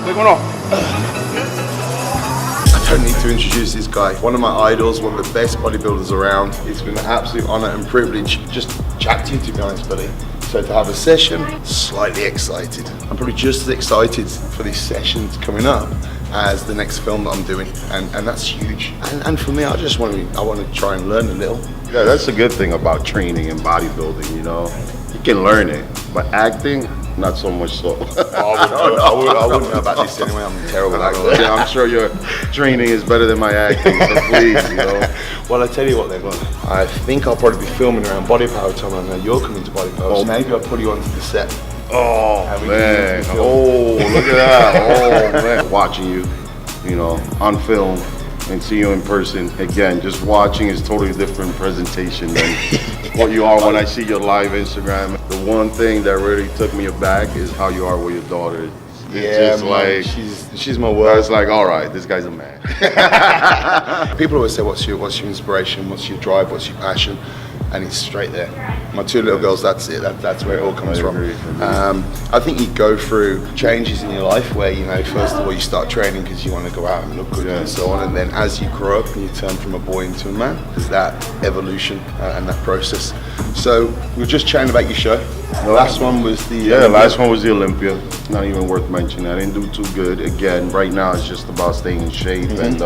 Big one off. I don't need to introduce this guy. One of my idols, one of the best bodybuilders around. It's been an absolute honor and privilege just chat to you, to be honest, buddy. So to have a session, slightly excited. I'm probably just as excited for these sessions coming up as the next film that I'm doing, and that's huge. And for me, I want to try and learn a little. Yeah, that's a good thing about training and bodybuilding, you know. You can learn it, but acting, not so much so. I wouldn't know about this anyway. I'm a terrible actor. Yeah, I'm sure your training is better than my acting, so please, you know. Well, I tell you what then, I think I'll probably be filming around Body Power time. I know you're coming to Body Power, so maybe I'll put you onto the set. Oh, man. Oh, look at that. Oh, man. Watching you, you know, on film and see you in person, again, just watching is totally different presentation than what you are when I see your live Instagram. The one thing that really took me aback is how you are with your daughter. It's like she's my world. It's like, all right, this guy's a man. People always say, what's your inspiration, what's your drive, what's your passion? And it's straight there. My two little girls, that's it. That's where it all comes from. I think you go through changes in your life where, you know, first of all, you start training because you want to go out and look good and so on. And then as you grow up and you turn from a boy into a man, there's that evolution and that process. So we were just chatting about your show. The last one was the Olympia. Last one was the Olympia. Not even worth mentioning. I didn't do too good. Again, right now it's just about staying in shape and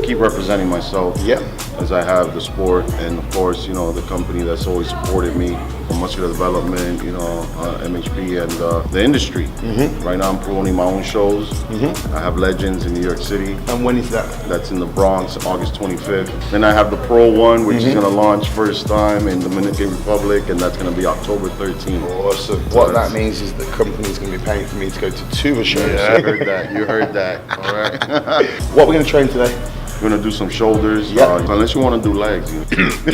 keep representing myself. As I have the sport and of course, you know, the company that's always supported me for muscular development, you know, MHP and the industry. Right now I'm promoting my own shows. I have Legends in New York City. And when is that? That's in the Bronx, August 25th. Then I have the Pro one, which is going to launch first time in Dominican Republic, and that's going to be October 13th. Awesome. What that means is the company's going to be paying for me to go to 2 shows. Yeah, I heard that. You heard that. All right. What we're going to train today? We're gonna do some shoulders, unless you want to do legs. You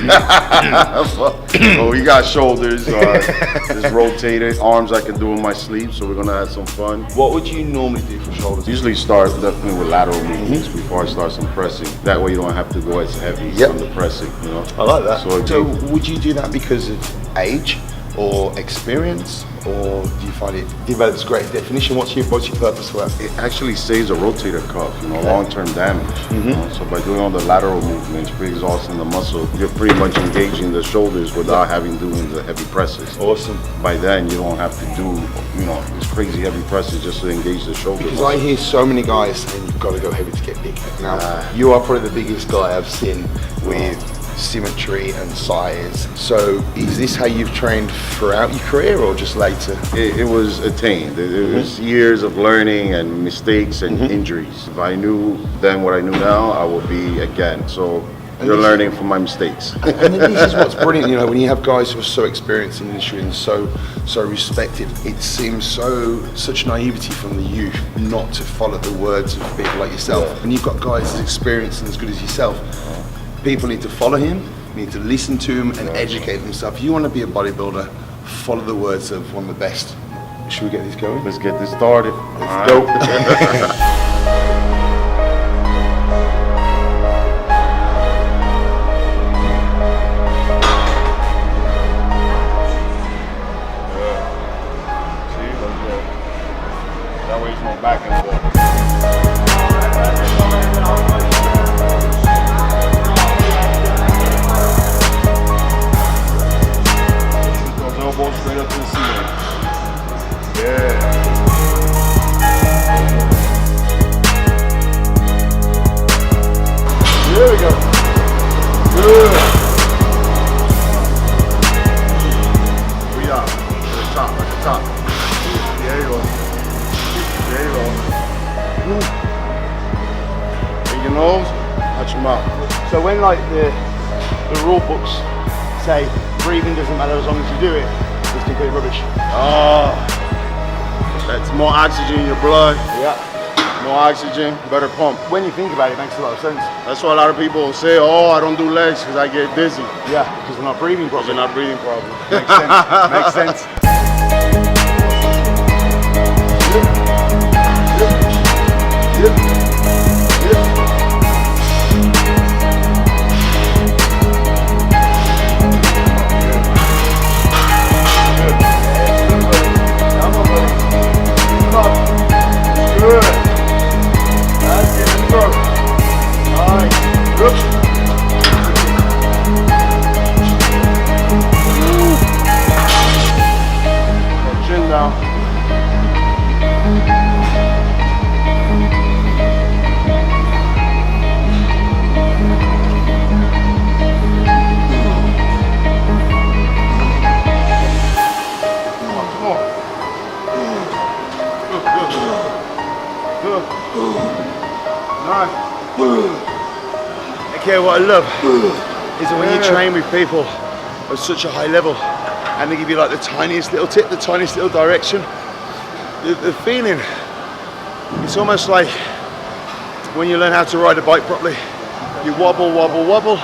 know? Well, we got shoulders, just rotated. Arms I can do in my sleep, so we're gonna have some fun. What would you normally do for shoulders? Usually start definitely with lateral movements before I start some pressing. That way you don't have to go as heavy on the pressing, you know? I like that. So would you do that because of age or experience, or do you find it develops great definition? What's your purpose for it? It actually saves a rotator cuff, you know, long-term damage. You know? So by doing all the lateral movements, pre-exhausting the muscle, you're pretty much engaging the shoulders without having to do the heavy presses. Awesome. By then, you don't have to do, you know, these crazy heavy presses just to engage the shoulders. Because I hear so many guys saying you've got to go heavy to get big. Now, you are probably the biggest guy I've seen with symmetry and size. So is this how you've trained throughout your career or just later? It was attained. It was years of learning and mistakes and injuries. If I knew then what I knew now, I would be again. So you're learning from my mistakes. And then this is what's brilliant, you know, when you have guys who are so experienced in the industry and so respected, it seems such naivety from the youth not to follow the words of people like yourself. And you've got guys as experienced and as good as yourself. People need to follow him, need to listen to him and educate themselves. If you want to be a bodybuilder, follow the words of one of the best. Should we get this going? Let's get this started. Let's go. That way it's more back and forth. Straight up to the ceiling. Yeah. There we go. Good. We are. At the top, at the top. There you go. There you go. Bring your nose, touch your mouth. So when like the rule books say breathing doesn't matter as long as you do it, it's complete rubbish. Oh, that's more oxygen in your blood. Yeah. More oxygen, better pump. When you think about it, it makes a lot of sense. That's why a lot of people say, oh, I don't do legs because I get dizzy. Yeah, because we're not breathing properly. You're not breathing properly. Makes sense. Makes sense. Good. Okay, what I love is that when you train with people at such a high level and they give you like the tiniest little tip, the tiniest little direction, the feeling, it's almost like when you learn how to ride a bike properly, you wobble, wobble, wobble,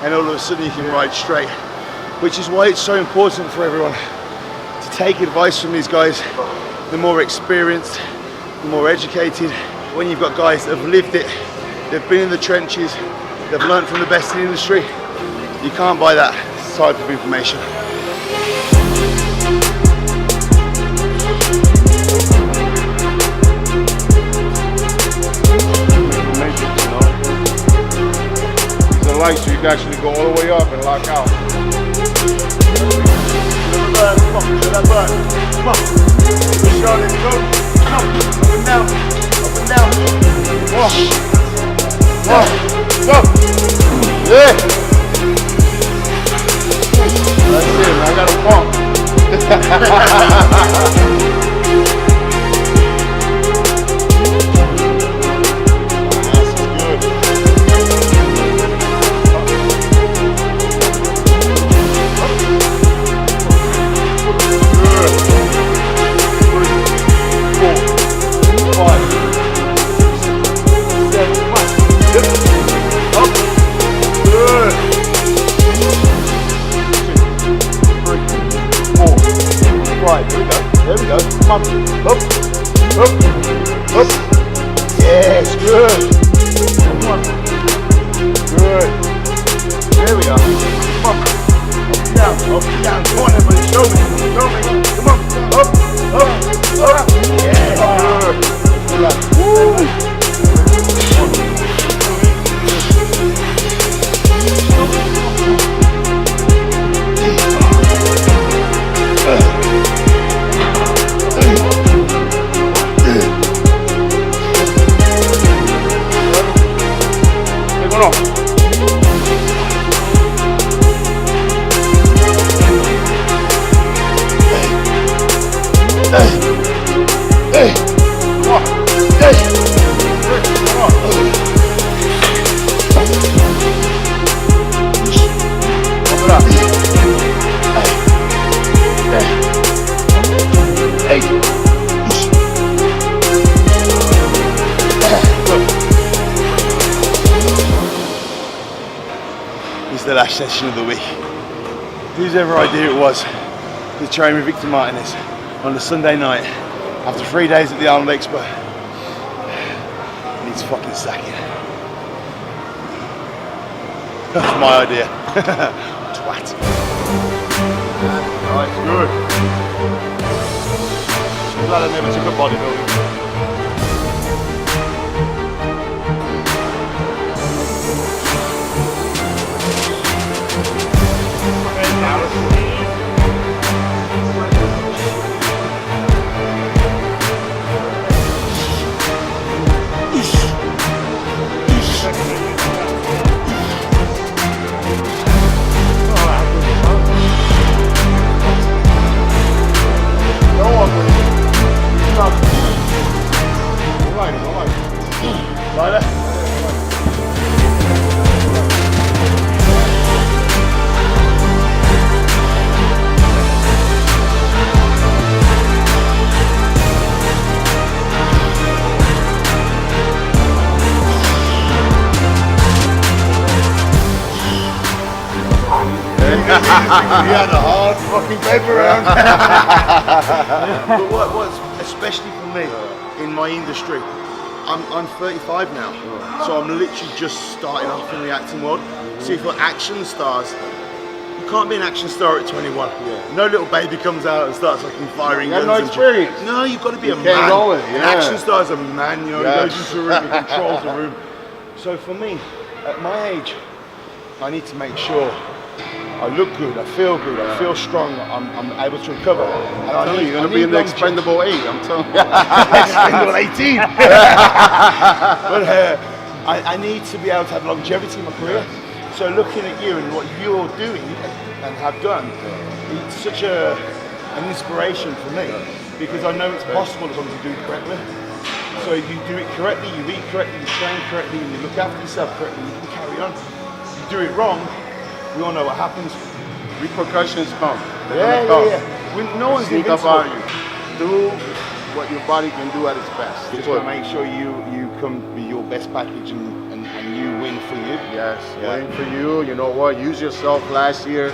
and all of a sudden you can ride straight, which is why it's so important for everyone to take advice from these guys. The more experienced, the more educated. When you've got guys that have lived it, they've been in the trenches, they've learned from the best in the industry, you can't buy that type of information. It's a light, so you can actually go all the way up and lock out. Come on, feel that burn. Come on. Push on, let's go. Come on. Up and down. Up and down. Go. Yeah. That's it. I got a pump. There we go. Come on. Up. Yes, good. Come on. Good. There we are. Come on. Up and down. Come on, everybody. Show me. Come on. Up. Yeah. Good. Woo. This is the last session of the week. Whose ever idea it was to train with Victor Martinez on a Sunday night after 3 days at the Arnold Expo needs fucking sacking. That's my idea. Twat. Right, good. I'm glad I never took up bodybuilding. We had a hard fucking paper round. But what's especially for me in my industry, I'm 35 now, so I'm literally just starting off in the acting world. See, for action stars, you can't be an action star at 21. No little baby comes out and starts fucking firing guns. You have no experience. No, you've got to be a man. An action star is a man, you know, Yes. he goes into a room, he controls the room. So for me, at my age, I need to make sure I look good, I feel good, I feel strong, I'm able to recover. And I know you're going to be in the expendable 8, I'm telling you. Expendable 18. But I need to be able to have longevity in my career. So looking at you and what you're doing and have done, it's such an inspiration for me, because I know it's possible as long as you do it correctly. So if you do it correctly, you eat correctly, you train correctly, and you look after yourself correctly, you can carry on. If you do it wrong, we all know what happens. Repercussions come. Yeah. No one's Sneak up invincible. on you. Do what your body can do at its best. You just got to make sure you come with your best package and you win for you. Yes, win for you. You know what? Use yourself last year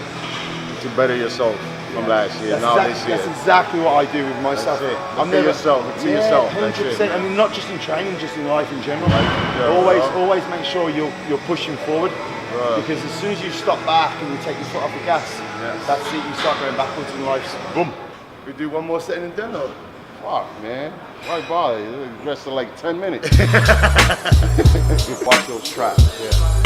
to better yourself from last year. That's exactly what I do with myself. That's it. I'm Look at yourself. Look to yourself. That's 100%. it. I mean, not just in training, just in life in general. general, Always make sure you're pushing forward. Because as soon as you stop back and you take your foot off the gas, that's it. You start going backwards in life. Boom. We do one more setting and done. Fuck, man. Why bother? You're dressed in like 10 minutes. Watch those traps.